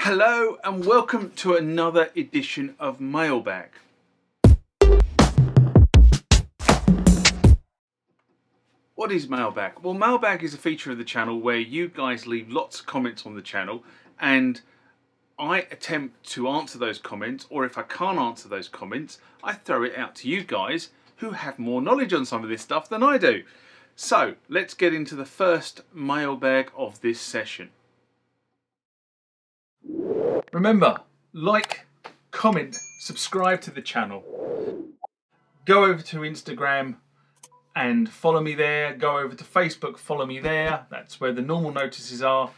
Hello and welcome to another edition of Mailbag. What is Mailbag? Well, Mailbag is a feature of the channel where you guys leave lots of comments on the channel and I attempt to answer those comments, or if I can't answer those comments, I throw it out to you guys who have more knowledge on some of this stuff than I do. So let's get into the first mailbag of this session. Remember, like, comment, subscribe to the channel. Go over to Instagram and follow me there. Go over to Facebook, follow me there. That's where the normal notices are.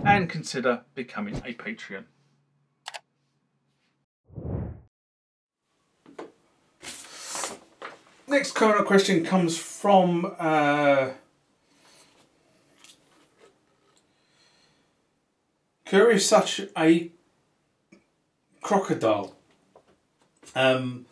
And consider becoming a Patreon. Next current question comes from Curious Such a Crocodile, and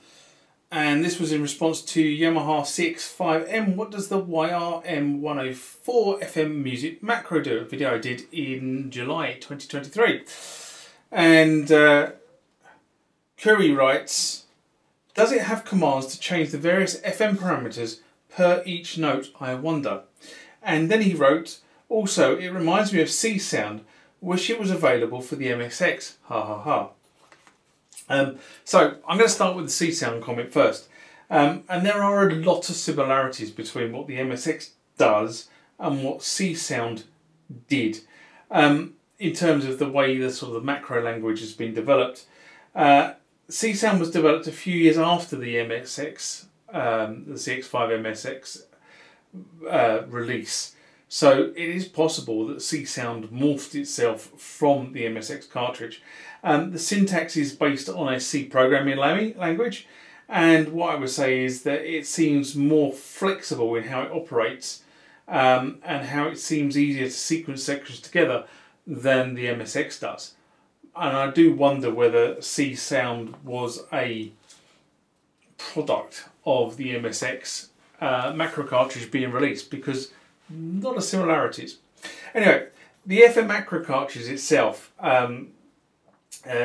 this was in response to Yamaha CX5M. What does the YRM-104 FM Music Macro do? A video I did in July 2023. And Curry writes, does it have commands to change the various FM parameters per each note, I wonder? And then he wrote, also, it reminds me of C Sound. Wish it was available for the MSX. Ha ha ha. So I'm going to start with the C Sound comment first. And there are a lot of similarities between what the MSX does and what C Sound did. In terms of the way the sort of the macro language has been developed. C Sound was developed a few years after the MSX, the CX5M release. So it is possible that C Sound morphed itself from the MSX cartridge. The syntax is based on a C programming language, and what I would say is that it seems more flexible in how it operates and how it seems easier to sequence sections together than the MSX does. And I do wonder whether C Sound was a product of the MSX macro cartridge being released, because a lot of similarities. Anyway, the FM macro cartridge itself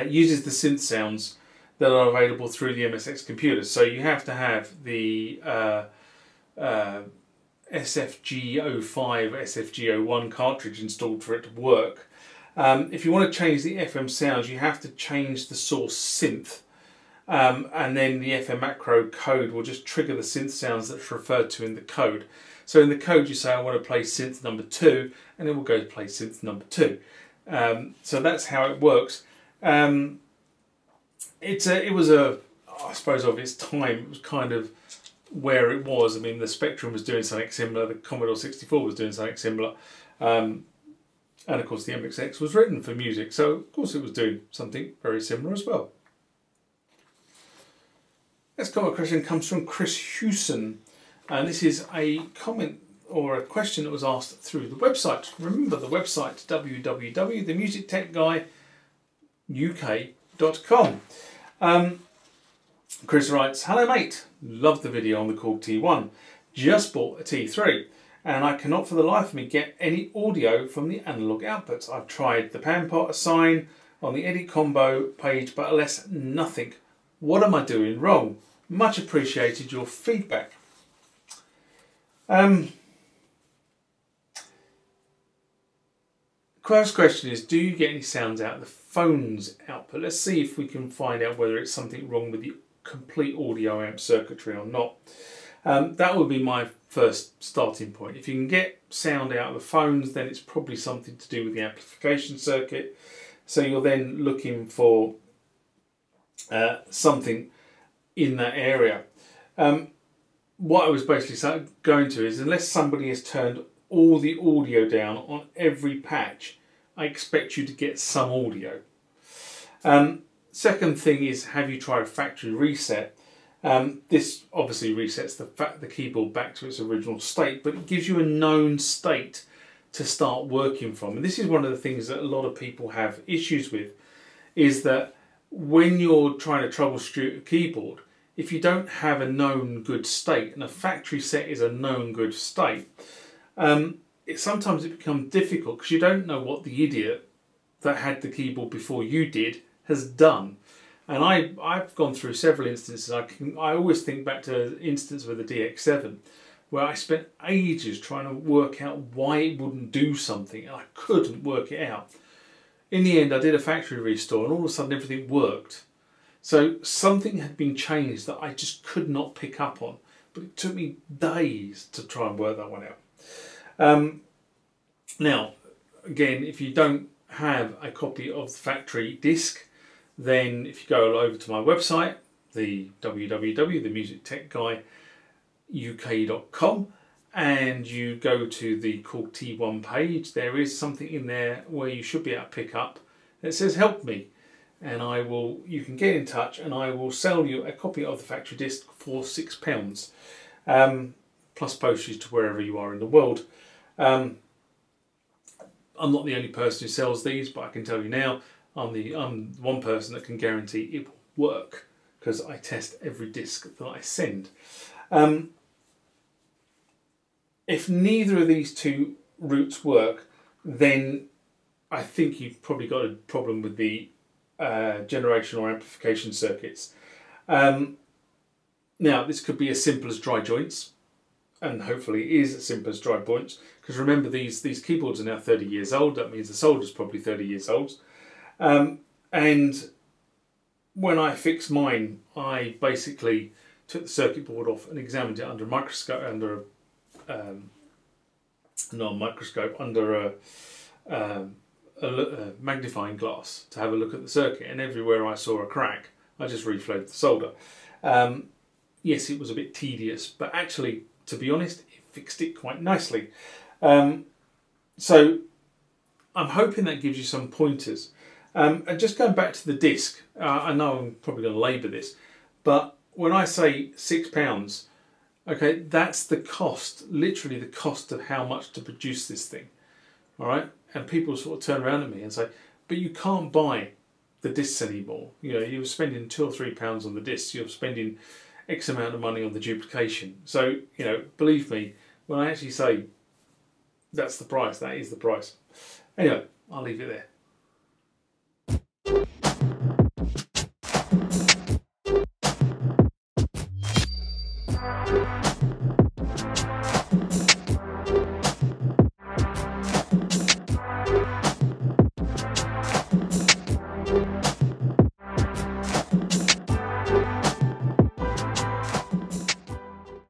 uses the synth sounds that are available through the MSX computers. So you have to have the SFG05, SFG01 cartridge installed for it to work. If you want to change the FM sounds, you have to change the source synth. And then the FM macro code will just trigger the synth sounds that's referred to in the code. So in the code you say, I want to play synth number 2, and it will go to play synth number 2. So that's how it works. It was I suppose of its time, it was kind of where it was. I mean, the Spectrum was doing something similar, the Commodore 64 was doing something similar. And of course the MSX was written for music, so of course it was doing something very similar as well. Next comment question comes from Chris Hewson, and this is a comment or a question that was asked through the website. Remember the website, www.themusictechguyuk.com. Chris writes, hello mate, love the video on the Korg T1, just bought a T3 and I cannot for the life of me get any audio from the analog outputs. I've tried the pan pot assign on the edit combo page, but alas, nothing. What am I doing wrong? Much appreciated your feedback. First question is, do you get any sounds out of the phone's output? Let's see if we can find out whether it's something wrong with the complete audio amp circuitry or not. That would be my first starting point. If you can get sound out of the phones, then it's probably something to do with the amplification circuit. So you're then looking for something in that area. What I was basically going to is, unless somebody has turned all the audio down on every patch, I expect you to get some audio. Second thing is, have you tried a factory reset? This obviously resets the keyboard back to its original state, but it gives you a known state to start working from. And this is one of the things that a lot of people have issues with, is that when you're trying to troubleshoot a keyboard, if you don't have a known good state, and a factory set is a known good state, sometimes it becomes difficult because you don't know what the idiot that had the keyboard before you did has done. And I've gone through several instances. I always think back to an instance with the DX7 where I spent ages trying to work out why it wouldn't do something, and I couldn't work it out. In the end, I did a factory restore, and all of a sudden everything worked. So something had been changed that I just could not pick up on, but it took me days to try and work that one out. Now, again, if you don't have a copy of the factory disc, then if you go over to my website, the www.themusictechguy.uk.com, and you go to the Korg T1 page, there is something in there where you should be able to pick up that says help me, and you can get in touch and I will sell you a copy of the factory disc for £6, plus postage to wherever you are in the world. I'm not the only person who sells these, but I can tell you now, I'm one person that can guarantee it will work because I test every disc that I send. If neither of these two routes work, then I think you've probably got a problem with the generation or amplification circuits. Now, this could be as simple as dry joints, and hopefully it is as simple as dry joints, because remember these keyboards are now 30 years old. That means the solder's probably 30 years old. And when I fixed mine, I basically took the circuit board off and examined it under a microscope, under a magnifying glass to have a look at the circuit, and everywhere I saw a crack, I just reflowed the solder. Yes, it was a bit tedious, but actually, to be honest, it fixed it quite nicely. So I'm hoping that gives you some pointers. And just going back to the disc, I know I'm probably going to labour this, but when I say £6, okay, that's the cost, literally the cost of how much to produce this thing, all right? And people sort of turn around at me and say, but you can't buy the discs anymore. You know, you're spending £2 or £3 on the discs, you're spending X amount of money on the duplication. So, you know, believe me, when I actually say that's the price, that is the price. Anyway, I'll leave it there.